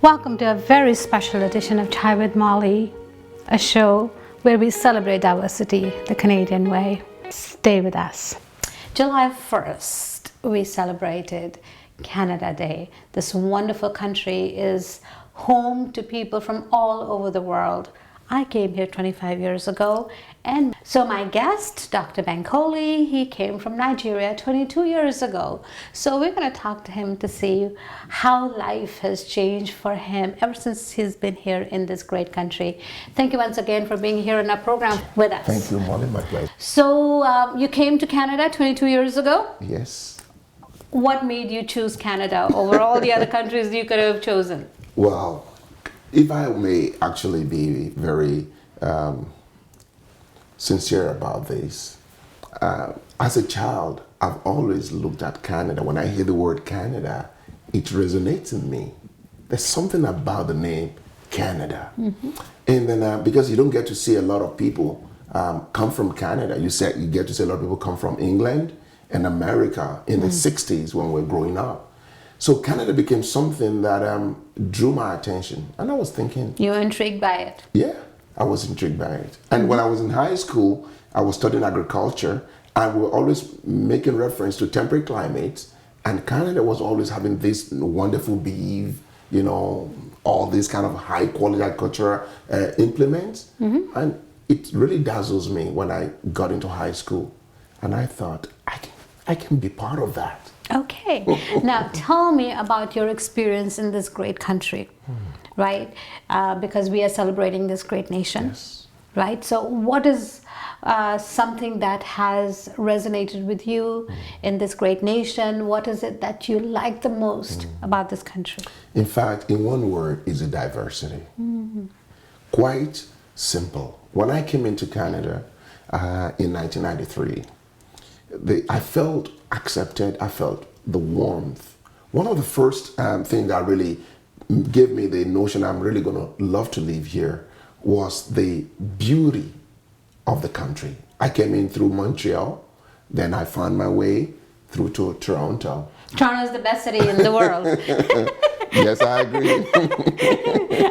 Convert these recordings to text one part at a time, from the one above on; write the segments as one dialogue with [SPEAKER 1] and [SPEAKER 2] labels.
[SPEAKER 1] Welcome to a very special edition of Chai with Molly, a show where we celebrate diversity the Canadian way. Stay with us. July 1st, we celebrated Canada Day. This wonderful country is home to people from all over the world. I came here 25 years ago, and so my guest, Dr. Bankole, he came from Nigeria 22 years ago. So we're going to talk to him to see how life has changed for him ever since he's been here in this great country. Thank you once again for being here in our program with us.
[SPEAKER 2] Thank you, Molly, my pleasure.
[SPEAKER 1] So you came to Canada 22 years ago?
[SPEAKER 2] Yes.
[SPEAKER 1] What made you choose Canada over all the other countries you could have chosen?
[SPEAKER 2] Well, if I may actually be very sincere about this, as a child, I've always looked at Canada. When I hear the word Canada, it resonates in me. There's something about the name Canada. Mm-hmm. And then because you don't get to see a lot of people come from Canada, you get to see a lot of people come from England and America in the 60s when we were growing up. So Canada became something that drew my attention. And I was thinking...
[SPEAKER 1] You were intrigued by it?
[SPEAKER 2] Yeah, I was intrigued by it. And when I was in high school, I was studying agriculture, and we were always making reference to temperate climates. And Canada was always having this wonderful beef, you know, all these kind of high quality agricultural implements. Mm-hmm. And it really dazzles me when I got into high school. And I thought, I can be part of that.
[SPEAKER 1] Okay. Now tell me about your experience in this great country, right? Because we are celebrating this great nation,
[SPEAKER 2] yes.
[SPEAKER 1] Right? So what is something that has resonated with you in this great nation? What is it that you like the most about this country?
[SPEAKER 2] In fact, in one word, is a diversity. Mm-hmm. Quite simple. When I came into Canada in 1993, I felt accepted. I felt the warmth. One of the first things that really gave me the notion I'm really going to love to live here was the beauty of the country. I came in through Montreal, then I found my way through to Toronto.
[SPEAKER 1] Toronto is the best city in the world.
[SPEAKER 2] Yes, I agree.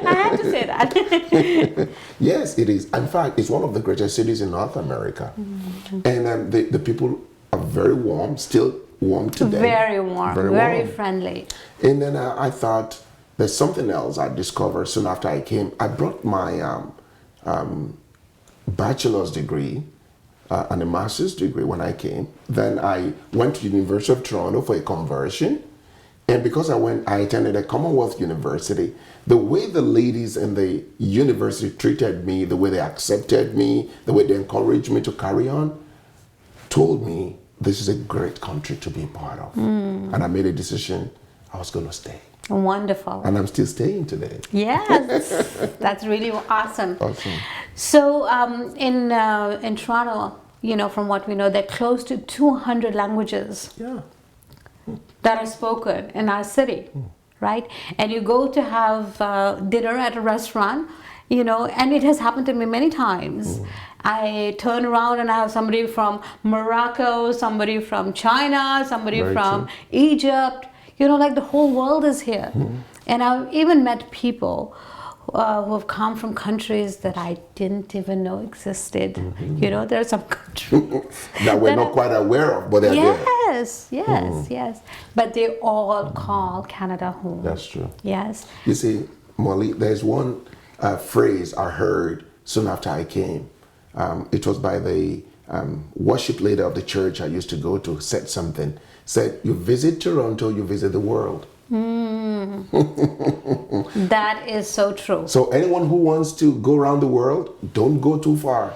[SPEAKER 1] I have to say that.
[SPEAKER 2] Yes, it is. In fact, it's one of the greatest cities in North America. Mm-hmm. And the people are very warm, still warm today.
[SPEAKER 1] Very warm, very friendly. And
[SPEAKER 2] then I thought there's something else I discovered soon after I came. I brought my bachelor's degree and a master's degree when I came. Then I went to the University of Toronto for a conversion. And because I attended a Commonwealth University, the way the ladies in the university treated me, the way they accepted me, the way they encouraged me to carry on, told me this is a great country to be part of. And I made a decision I was going to stay.
[SPEAKER 1] Wonderful.
[SPEAKER 2] And I'm still staying today.
[SPEAKER 1] Yes, that's really awesome.
[SPEAKER 2] Awesome.
[SPEAKER 1] So in Toronto, you know, from what we know, there are close to 200 languages that are spoken in our city, right? And you go to have dinner at a restaurant, you know, and it has happened to me many times. I turn around and I have somebody from Morocco, somebody from China, somebody from Egypt. You know, like the whole world is here. And I've even met people who have come from countries that I didn't even know existed. You know, there are some countries
[SPEAKER 2] that we're not quite aware of, but they're there.
[SPEAKER 1] Yes. But they all call Canada home.
[SPEAKER 2] That's true.
[SPEAKER 1] Yes.
[SPEAKER 2] You see, Molly, there's one phrase I heard soon after I came. It was by the worship leader of the church I used to go to, said, you visit Toronto, you visit the world.
[SPEAKER 1] That is so true.
[SPEAKER 2] So anyone who wants to go around the world, don't go too far.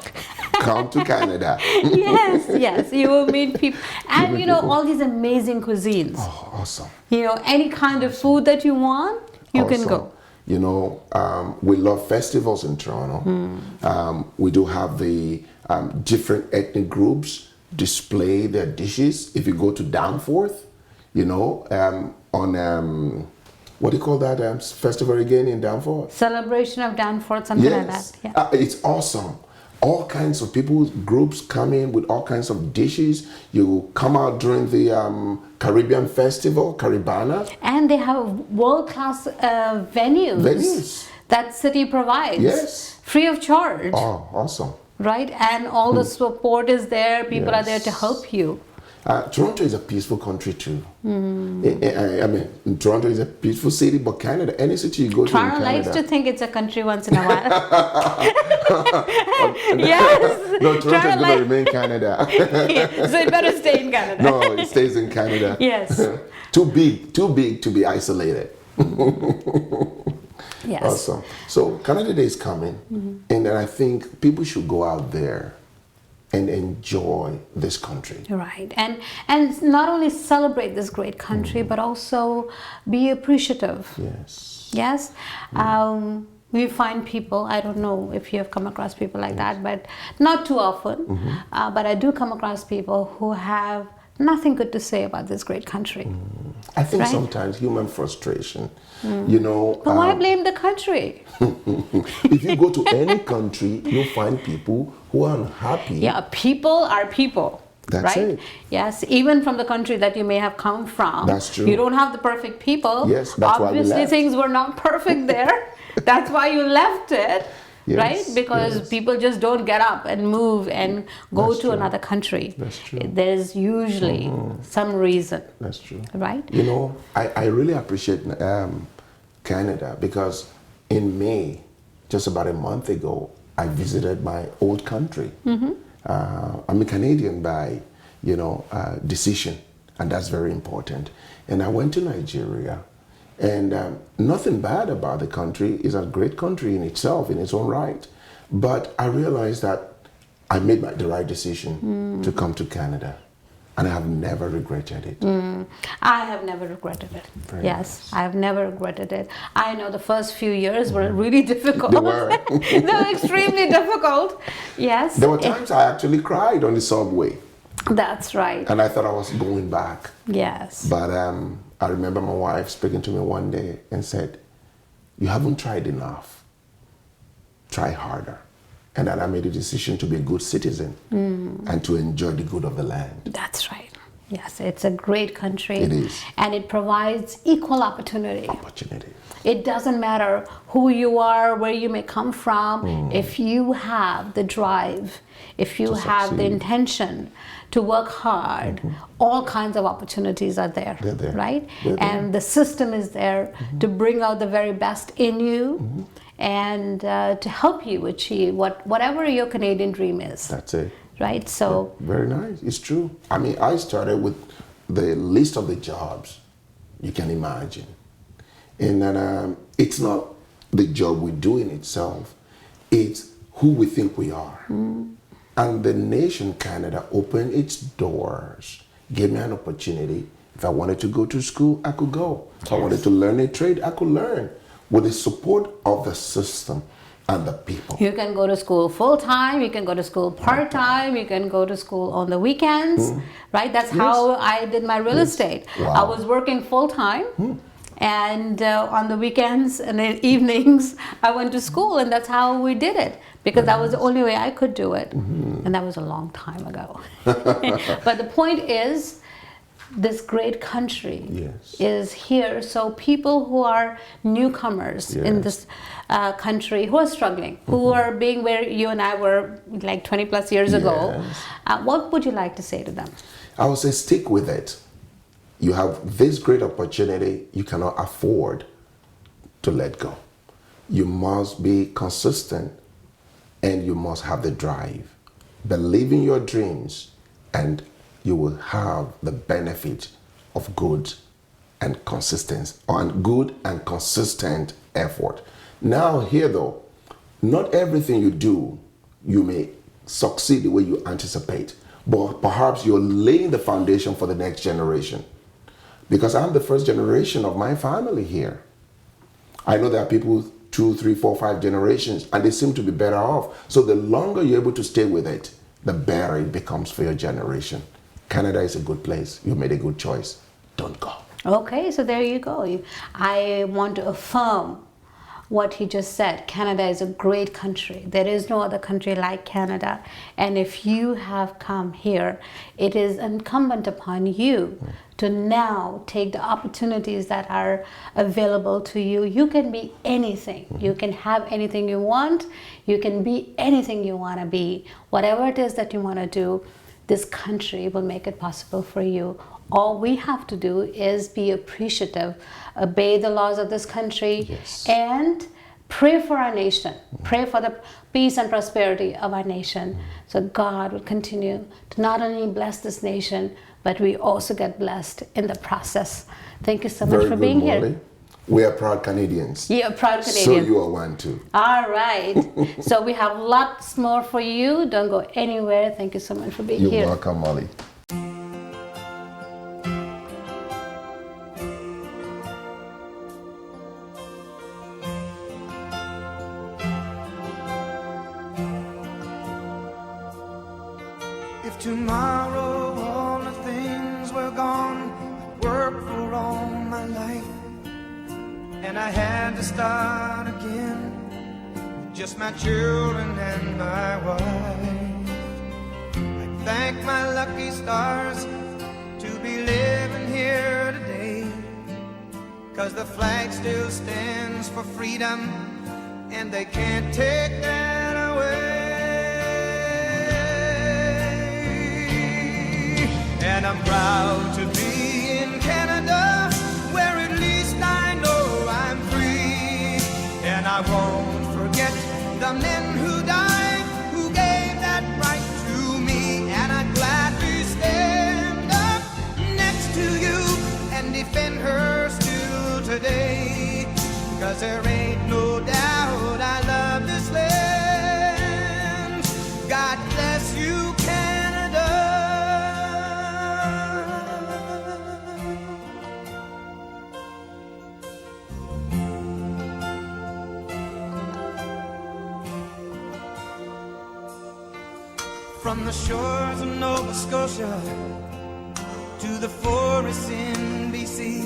[SPEAKER 2] Come to Canada.
[SPEAKER 1] Yes, you will meet people. And you know, all these amazing cuisines.
[SPEAKER 2] Oh, awesome.
[SPEAKER 1] You know, any kind of food that you want, you can go.
[SPEAKER 2] You know, we love festivals in Toronto. We do have the different ethnic groups display their dishes. If you go to Danforth, you know, on what do you call that festival again in Danforth?
[SPEAKER 1] Celebration of Danforth, something like that. Yeah.
[SPEAKER 2] It's awesome. all kinds of people, groups come in with all kinds of dishes. You come out during the Caribbean Festival, Caribana.
[SPEAKER 1] And they have world-class venues that city provides.
[SPEAKER 2] Yes.
[SPEAKER 1] Free of charge.
[SPEAKER 2] Oh, awesome.
[SPEAKER 1] Right? And all the support is there. People are there to help you.
[SPEAKER 2] Toronto is a peaceful country too. I mean, Toronto is a peaceful city, but Canada, any city you go to in Canada...
[SPEAKER 1] Toronto likes to think it's a country once in a while. Yes.
[SPEAKER 2] No, Toronto is going to remain Canada.
[SPEAKER 1] Yeah, so it better stay in Canada.
[SPEAKER 2] No, it stays in Canada.
[SPEAKER 1] Yes.
[SPEAKER 2] Too big to be isolated.
[SPEAKER 1] Yes.
[SPEAKER 2] Awesome. So Canada Day is coming, and I think people should go out there and enjoy this country.
[SPEAKER 1] Right. And not only celebrate this great country, but also be appreciative.
[SPEAKER 2] Yes.
[SPEAKER 1] Yes. We find people, I don't know if you have come across people like that, but not too often. But I do come across people who have nothing good to say about this great country.
[SPEAKER 2] I think sometimes human frustration, you know...
[SPEAKER 1] But why blame the country?
[SPEAKER 2] If you go to any country, you'll find people who are unhappy.
[SPEAKER 1] Yeah, people are people.
[SPEAKER 2] That's
[SPEAKER 1] right?
[SPEAKER 2] it.
[SPEAKER 1] Yes, even from the country that you may have come from.
[SPEAKER 2] That's true.
[SPEAKER 1] You don't have the perfect people.
[SPEAKER 2] Yes, that's why we
[SPEAKER 1] Obviously,
[SPEAKER 2] left.
[SPEAKER 1] things were not perfect there. That's why you left it.
[SPEAKER 2] Yes,
[SPEAKER 1] right? Because people just don't get up and move and go
[SPEAKER 2] That's
[SPEAKER 1] to
[SPEAKER 2] true.
[SPEAKER 1] another country.
[SPEAKER 2] That's true.
[SPEAKER 1] There's usually some reason.
[SPEAKER 2] That's true.
[SPEAKER 1] Right?
[SPEAKER 2] You know, I really appreciate Canada because in May, just about a month ago, I visited my old country. I'm a Canadian by, decision, and that's very important. And I went to Nigeria. And nothing bad about the country. It's a great country in itself, in its own right. But I realized that I made the right decision to come to Canada. And I have never regretted it.
[SPEAKER 1] I have never regretted it.
[SPEAKER 2] Very
[SPEAKER 1] yes, I have never regretted it. I know the first few years were really difficult.
[SPEAKER 2] They were.
[SPEAKER 1] They were extremely difficult. Yes.
[SPEAKER 2] There were times I actually cried on the subway.
[SPEAKER 1] That's right.
[SPEAKER 2] And I thought I was going back.
[SPEAKER 1] Yes.
[SPEAKER 2] But I remember my wife speaking to me one day and said, "You haven't tried enough. Try harder." And then I made a decision to be a good citizen and to enjoy the good of the land.
[SPEAKER 1] That's right. Yes, it's a great country.
[SPEAKER 2] It is.
[SPEAKER 1] And it provides equal opportunity.
[SPEAKER 2] Opportunity.
[SPEAKER 1] It doesn't matter who you are, where you may come from, if you have the drive, if you have the intention to work hard, all kinds of opportunities are there,
[SPEAKER 2] They're there.
[SPEAKER 1] right?
[SPEAKER 2] They're there.
[SPEAKER 1] And the system is there to bring out the very best in you and to help you achieve whatever your Canadian dream is.
[SPEAKER 2] That's it.
[SPEAKER 1] Right? So
[SPEAKER 2] Very nice. It's true. I mean, I started with the list of the jobs you can imagine. And then it's not the job we do in itself, it's who we think we are. And the nation Canada opened its doors, gave me an opportunity. If I wanted to go to school, I could go. If I wanted to learn a trade, I could learn with the support of the system and the people.
[SPEAKER 1] you can go to school full-time, you can go to school part-time, you can go to school on the weekends, right? That's how I did my real estate.
[SPEAKER 2] Wow.
[SPEAKER 1] I was working full-time and on the weekends and the evenings I went to school, and that's how we did it because that was the only way I could do it. And that was a long time ago. But the point is, this great country is here, so people who are newcomers in this country, who are struggling, who are being where you and I were like 20 plus years ago, what would you like to say to them?
[SPEAKER 2] I would say stick with it. You have this great opportunity, you cannot afford to let go. You must be consistent and you must have the drive. Believe in your dreams and you will have the benefit of good and consistent effort. Now here though, not everything you do, you may succeed the way you anticipate, but perhaps you're laying the foundation for the next generation. Because I'm the first generation of my family here. I know there are people 2, 3, 4, 5 generations and they seem to be better off. So the longer you're able to stay with it, the better it becomes for your generation. Canada is a good place. You made a good choice. Don't go.
[SPEAKER 1] Okay, so there you go. I want to affirm what he just said. Canada is a great country. There is no other country like Canada. And if you have come here, it is incumbent upon you to now take the opportunities that are available to you. You can be anything. You can have anything you want. You can be anything you want to be. Whatever it is that you want to do, this country will make it possible for you. All we have to do is be appreciative, obey the laws of this country,
[SPEAKER 2] Yes.
[SPEAKER 1] and pray for our nation. Pray for the peace and prosperity of our nation. So God will continue to not only bless this nation, but we also get blessed in the process. Thank you so much
[SPEAKER 2] Very
[SPEAKER 1] for
[SPEAKER 2] good,
[SPEAKER 1] being
[SPEAKER 2] Molly.
[SPEAKER 1] here.
[SPEAKER 2] We are proud Canadians.
[SPEAKER 1] You're a proud Canadian.
[SPEAKER 2] So you are one too.
[SPEAKER 1] All right. So we have lots more for you. Don't go anywhere. Thank you so much for being
[SPEAKER 2] You're
[SPEAKER 1] here.
[SPEAKER 2] welcome, Molly.
[SPEAKER 3] If tomorrow all the things were gone, I'd work for all my life, and I had to start again, just my children and my wife. I thank my lucky stars to be living here today, 'cause the flag still stands for freedom, and they can't take that away. And I'm proud to be in Canada, where at least I know I'm free. And I won't forget the men who died, who gave that right to me. And I'd gladly stand up next to you and defend her still today, 'cause there ain't no doubt I love this land. God bless you, Canada. From the shores of Nova Scotia to the forests in BC,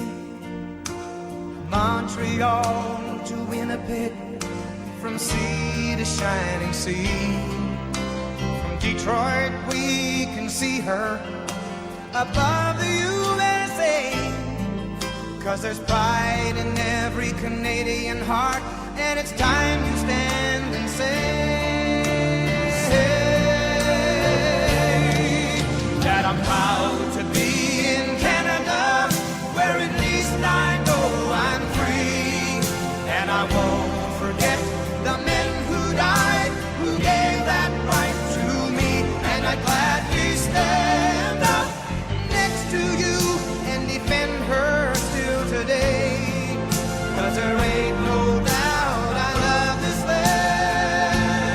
[SPEAKER 3] Montreal to Winnipeg, from sea to shining sea. From Detroit we can see her above the USA, 'cause there's pride in every Canadian heart, and it's time you stand and say that I'm proud to be in Canada, where at least I know I'm free. And I won't forget the men who died, who gave that right to me. And I'd gladly stand up next to you and defend her still today, 'cause there ain't no doubt I love this land.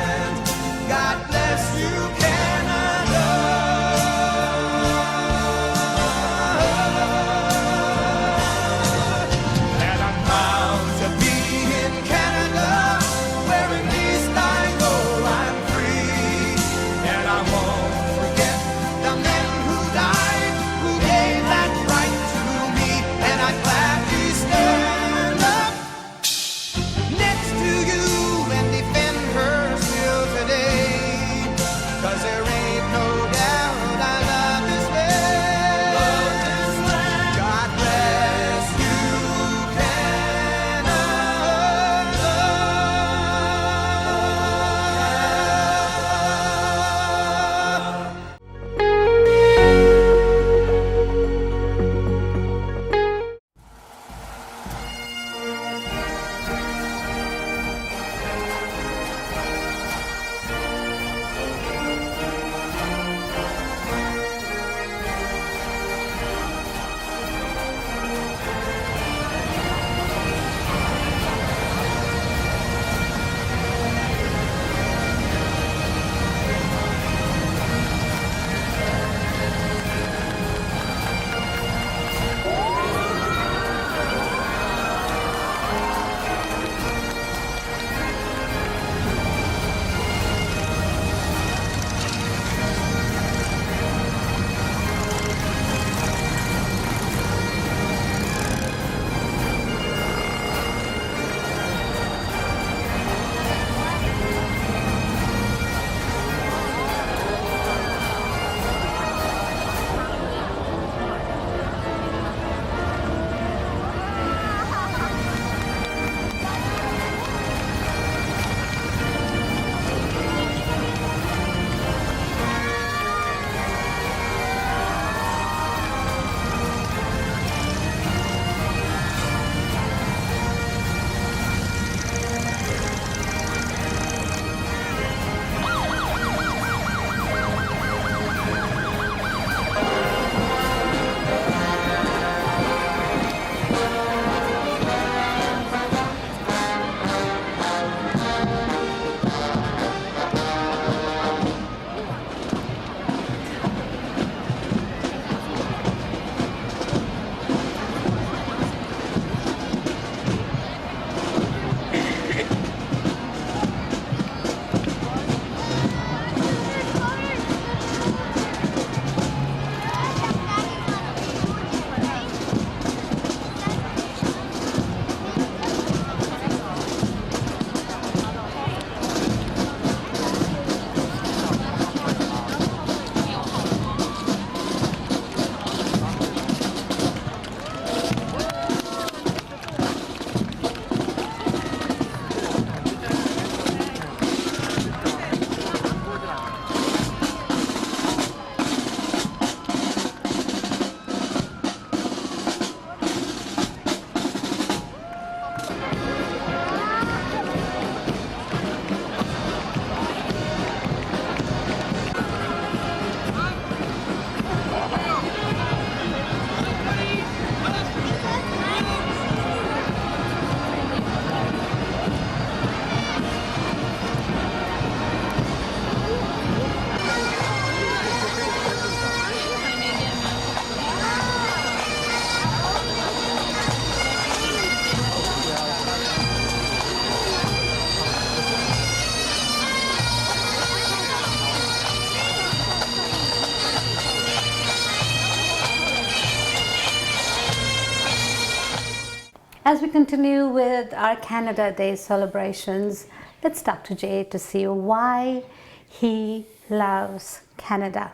[SPEAKER 1] As we continue with our Canada Day celebrations, let's talk to Jay to see why he loves Canada.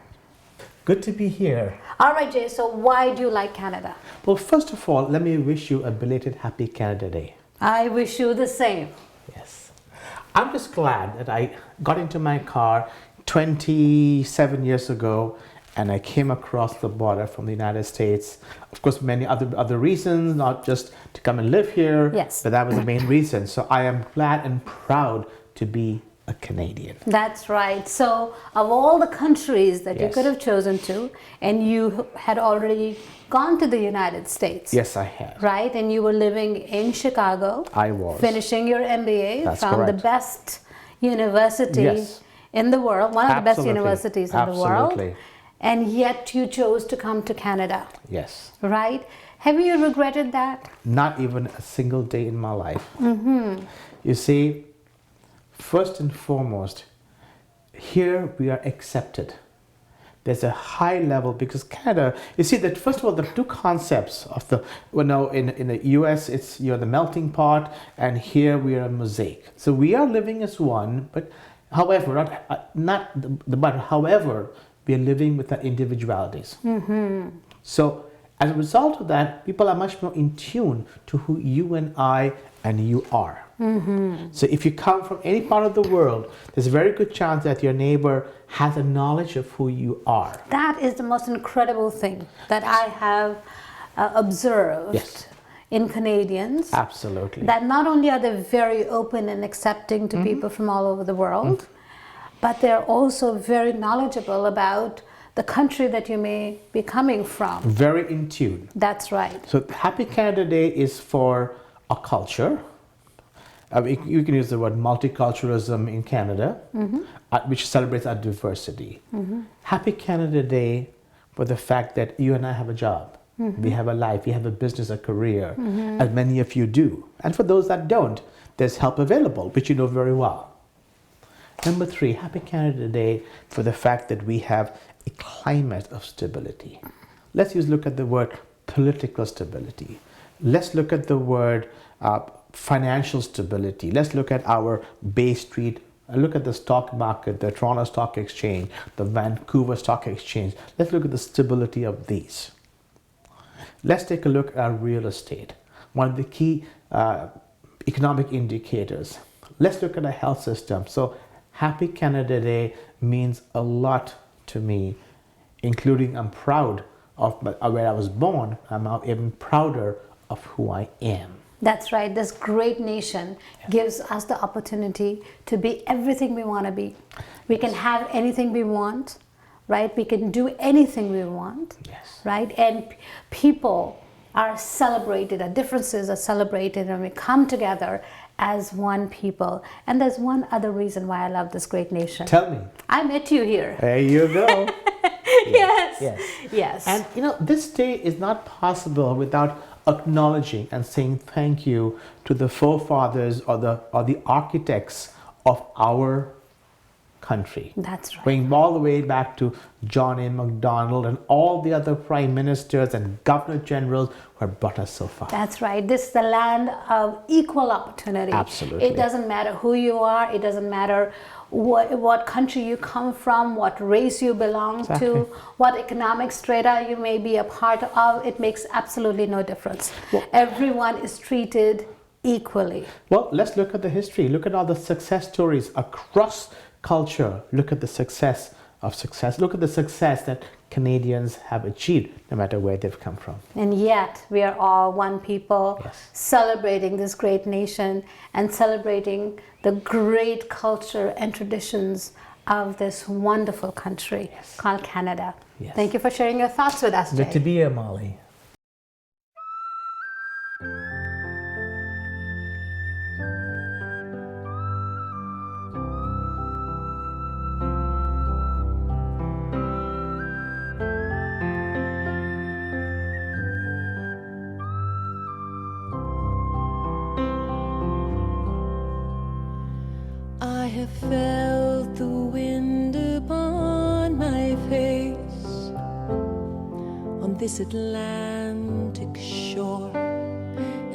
[SPEAKER 4] Good to be here.
[SPEAKER 1] All right, Jay, so why do you like Canada?
[SPEAKER 4] Well, first of all, let me wish you a belated Happy Canada Day.
[SPEAKER 1] I wish you the same.
[SPEAKER 4] Yes. I'm just glad that I got into my car 27 years ago and I came across the border from the United States. Of course, many other reasons, not just to come and live here,
[SPEAKER 1] Yes.
[SPEAKER 4] but that was the main reason. So I am glad and proud to be a Canadian.
[SPEAKER 1] That's right. So, of all the countries that you
[SPEAKER 4] Yes.
[SPEAKER 1] could have chosen to, and you had already gone to the United States.
[SPEAKER 4] Yes, I have.
[SPEAKER 1] Right? And you were living in Chicago.
[SPEAKER 4] I was.
[SPEAKER 1] Finishing your MBA
[SPEAKER 4] That's
[SPEAKER 1] from the
[SPEAKER 4] correct.
[SPEAKER 1] best university
[SPEAKER 4] Yes.
[SPEAKER 1] in the world, one of the best
[SPEAKER 4] Absolutely.
[SPEAKER 1] universities in the world.
[SPEAKER 4] Absolutely.
[SPEAKER 1] And yet you chose to come to Canada,
[SPEAKER 4] Yes.
[SPEAKER 1] right? Have you regretted that?
[SPEAKER 4] Not even a single day in my life. You see, first and foremost, here we are accepted. There's a high level because Canada, you see that first of all, the two concepts of the, in the US, it's you're the melting pot, and here we are a mosaic. So we are living as one, but however, however, we are living with our individualities. So as a result of that, people are much more in tune to who you and I and you are. So if you come from any part of the world, there's a very good chance that your neighbor has a knowledge of who you are.
[SPEAKER 1] That is the most incredible thing that I have observed
[SPEAKER 4] Yes.
[SPEAKER 1] in Canadians.
[SPEAKER 4] Absolutely.
[SPEAKER 1] That not only are they very open and accepting to people from all over the world, but they're also very knowledgeable about the country that you may be coming from.
[SPEAKER 4] Very in tune.
[SPEAKER 1] That's right.
[SPEAKER 4] So Happy Canada Day is for a culture. You can use the word multiculturalism in Canada, which celebrates our diversity. Happy Canada Day for the fact that you and I have a job. We have a life, we have a business, a career, as many of you do. And for those that don't, there's help available, which you know very well. Number 3, Happy Canada Day for the fact that we have a climate of stability. Let's look at the word political stability. Let's look at the word financial stability. Let's look at our Bay Street, look at the stock market, the Toronto Stock Exchange, the Vancouver Stock Exchange. Let's look at the stability of these. Let's take a look at real estate, one of the key economic indicators. Let's look at our health system. So Happy Canada Day means a lot to me, including I'm proud of where I was born. I'm now even prouder of who I am.
[SPEAKER 1] That's right. This great nation gives us the opportunity to be everything we want to be. We can have anything we want, right? We can do anything we want,
[SPEAKER 4] Yes.
[SPEAKER 1] right? And people are celebrated, our differences are celebrated, and we come together as one people. And there's one other reason why I love this great nation.
[SPEAKER 4] Tell me.
[SPEAKER 1] I met you here.
[SPEAKER 4] There you go.
[SPEAKER 1] Yes.
[SPEAKER 4] Yes.
[SPEAKER 1] Yes.
[SPEAKER 4] And this day is not possible without acknowledging and saying thank you to the forefathers or the architects of our country.
[SPEAKER 1] That's right.
[SPEAKER 4] Going all the way back to John A. Macdonald and all the other prime ministers and governor generals who have brought us so far.
[SPEAKER 1] That's right. This is the land of equal opportunity.
[SPEAKER 4] Absolutely.
[SPEAKER 1] It doesn't matter who you are. It doesn't matter what country you come from, what race you belong to, what economic strata you may be a part of. It makes absolutely no difference. Everyone is treated equally.
[SPEAKER 4] Well, let's look at the history. Look at all the success stories across culture. Look at the success of success. Look at the success that Canadians have achieved, no matter where they've come from.
[SPEAKER 1] And yet, we are all one people,
[SPEAKER 4] Yes.
[SPEAKER 1] celebrating this great nation and celebrating the great culture and traditions of this wonderful country called Canada.
[SPEAKER 4] Yes.
[SPEAKER 1] Thank you for sharing your thoughts with us,
[SPEAKER 4] Good to
[SPEAKER 1] Jay.
[SPEAKER 4] be here, Molly.
[SPEAKER 5] I have felt the wind upon my face on this Atlantic shore,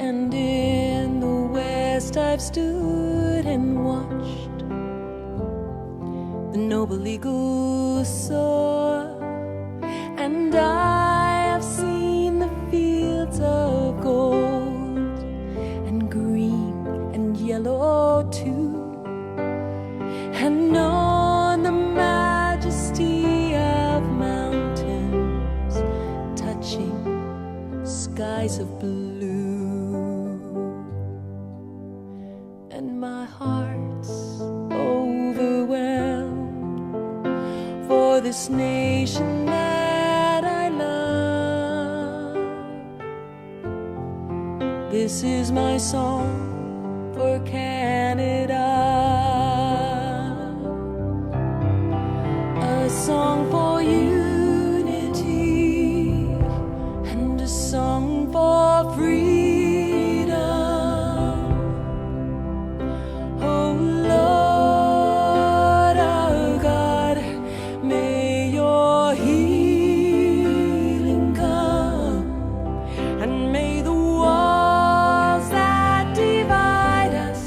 [SPEAKER 5] And in the west I've stood and watched the noble eagle soar, and I have seen the fields of gold and green and yellow too, and known the majesty of mountains touching skies of blue, and my heart's overwhelmed for this nation that I love. This is my song for Canada, a song for unity and a song for freedom. Oh Lord our God, may your healing come, and may the walls that divide us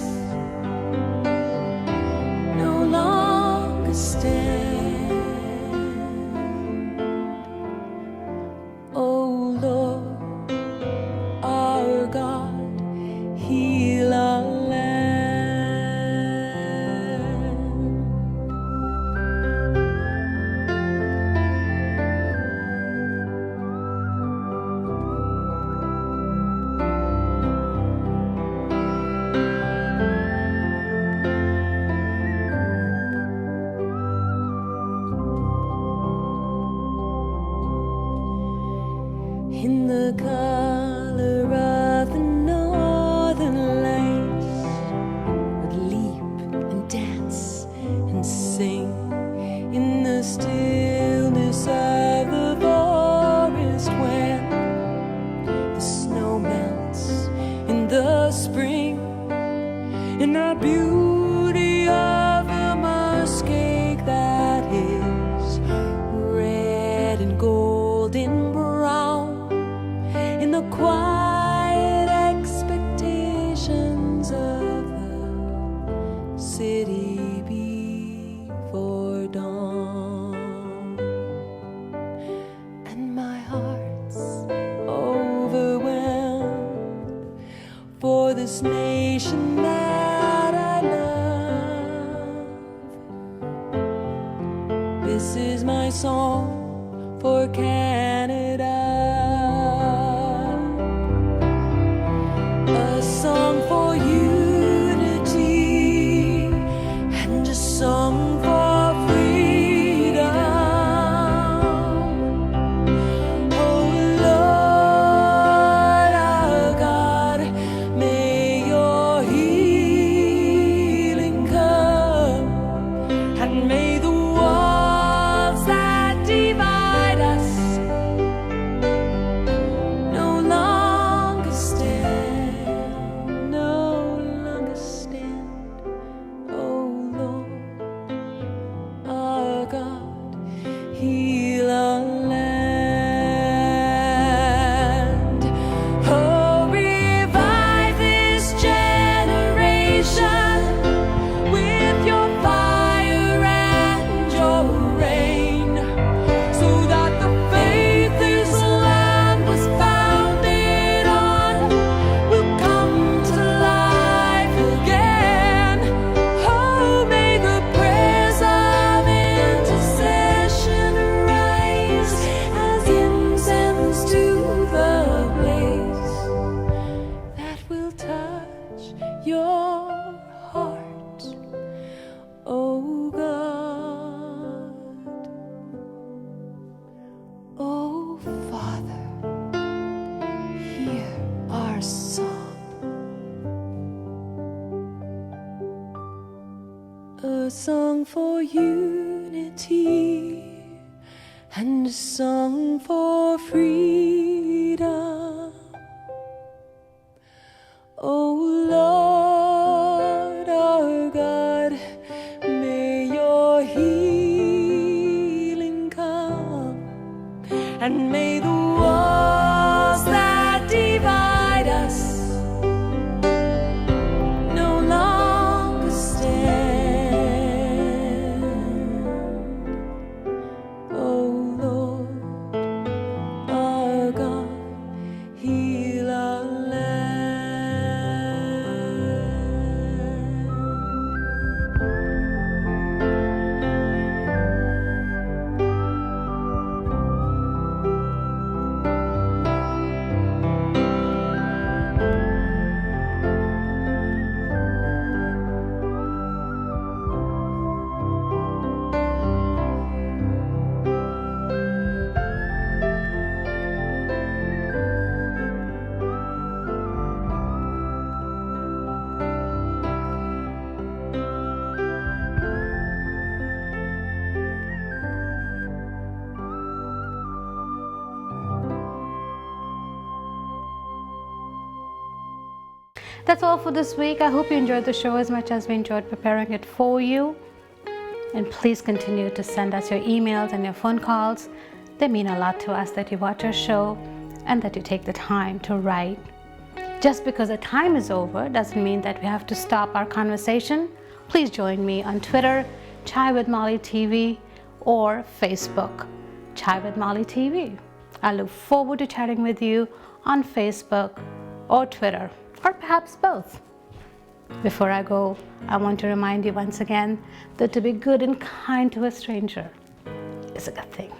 [SPEAKER 5] no longer stand. Oh Lord, our God, heal our land. In the color of the northern lights, would leap and dance and sing in the stillness of the forest when the snow melts in the spring, in the beauty of the muskeg that is red and golden brown, in the quiet expectations of the city before dawn. And my heart's overwhelmed for this nation that I love. This is my song for Canada, a song for unity and a song for freedom. Oh Lord our God, may your healing come, and may the walls that divide us no longer stand, no longer stand. Oh Lord, our God, heal our land. Oh, revive this generation with your fire and your rain, so that the faith this land was founded on will come to life again. Oh, may the prayers of intercession rise as incense to the blaze that will touch your heart, oh God. Oh Father, hear our song, a song for unity and a song for freedom. Oh Lord our God, may your healing come, and may the walls that divide us
[SPEAKER 1] That's all for this week. I hope you enjoyed the show as much as we enjoyed preparing it for you. And please continue to send us your emails and your phone calls. They mean a lot to us that you watch our show and that you take the time to write. Just because the time is over doesn't mean that we have to stop our conversation. Please join me on Twitter, Chai with Molly TV, or Facebook, Chai with Molly TV. I look forward to chatting with you on Facebook or Twitter, or perhaps both. Before I go, I want to remind you once again that to be good and kind to a stranger is a good thing.